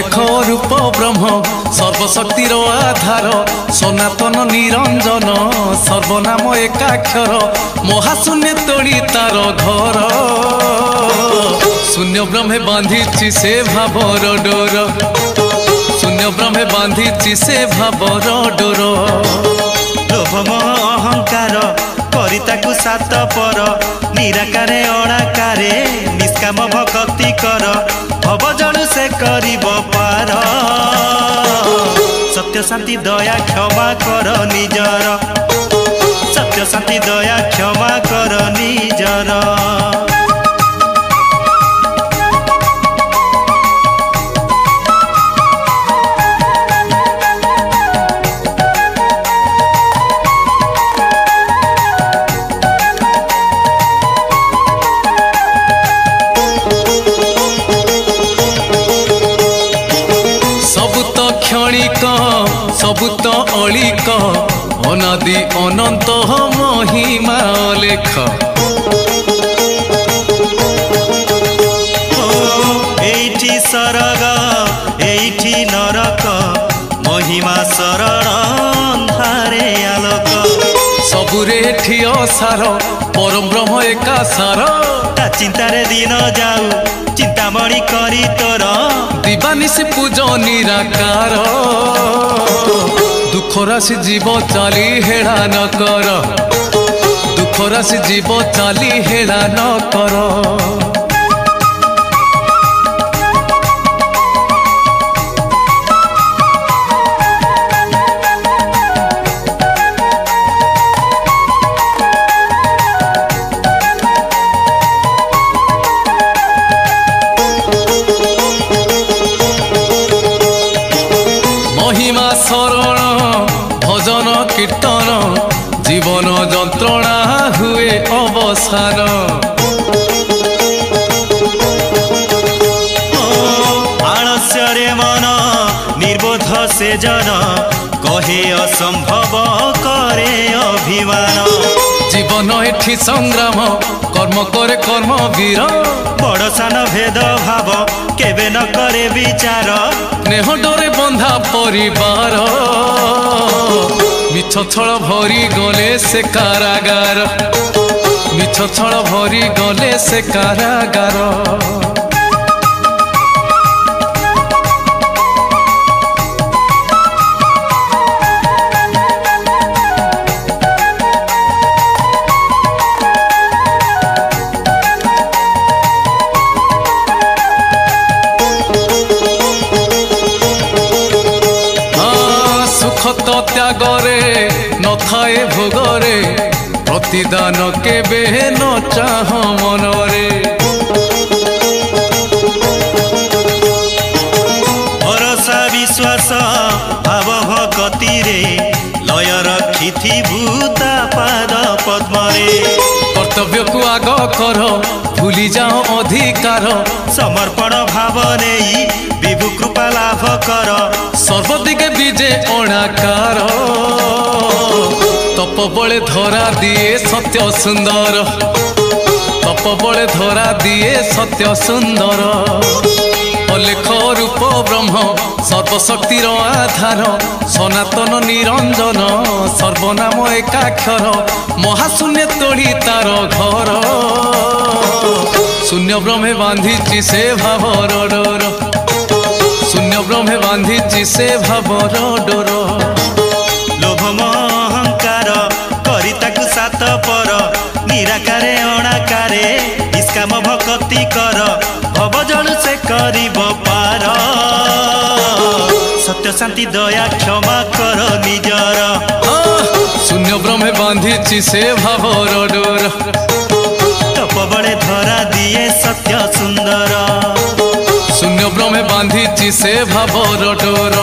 अलेख रूप ब्रह्म सर्वशक्तिर आधार सनातन निरंजन सर्वनाम एकाक्षर महाशून्य तोड़ी तार घर शून्य ब्रह्मे बांधी से भावर डोर शून्य ब्रह्मे बांधी से भावर डोर लोभ अहंकार करिताकु सात पर निराकारे अणाकारे निष्काम भक्ति कर भव जणु से करिब पार सत्य शांति दया क्षमा कर निजर सत्य शांति दया क्षमा कर निजर सबु तो अलिक अनादि अनंत महिमा लेख एठी सरग एठी नरक महिमा शरण अंधारे आलोक सबुरे एठी असार परम ब्रह्म एका सार ता चिंतारे दिन जाऊ चिंतामणि करी तोर दिवानिशी पूज निराकार दुख राशि जीव चाली हेड़ा न कर दुख राशि जीव चाली हेड़ा न कर महिमा शरण भजन कीर्तन जीवन जंत्रणा हुए अवसान आलस्य मन निर्बोध से जन कहे असंभव करे अभिमान जीवन एठी संग्राम कर्म करे कर्म वीर बड़ सान भेद भाव केबे न करे विचार स्नेह डोरे बंधा परिवार मिछ छल भरी गले से कारागार मिछ छल भरी गले से कारागार तो त्यागरे न थाए भोगरे प्रतिदान केबे न चाह मनरे भरोसा विश्वास भाव भक्ति रे लय रखी भूता पाद पद्मरे कर्तव्य को आग कर भूली जाओ अधिकार समर्पण भाव नहीं विभु कृपा लाभ कर सर्वदिके विजय अणाकार तप बड़े धरा दिए सत्य सुंदर तप बड़े धरा दिए सत्य सुंदर अलेख रूप ब्रह्म सर्वशक्तिर आधार सनातन निरंजन सर्वनाम एकाक्षर महाशून्य तोड़ी तार घर शून्य ब्रह्मे बांधी से भावर डोर शून्य ब्रह्मे बांधी से भावर डोर लोभ अहंकार करिताकु सात पर निराकारे अणाकारे निष्काम भक्ति कर भव जणु से करिब पार सत्य शांति दया क्षमा कर निजर शून्य ब्रह्मे बांधी से भावर डोर तप बड़े धरा दिए सत्य सुंदर शून्य ब्रह्मे बांधी से भावर डोर।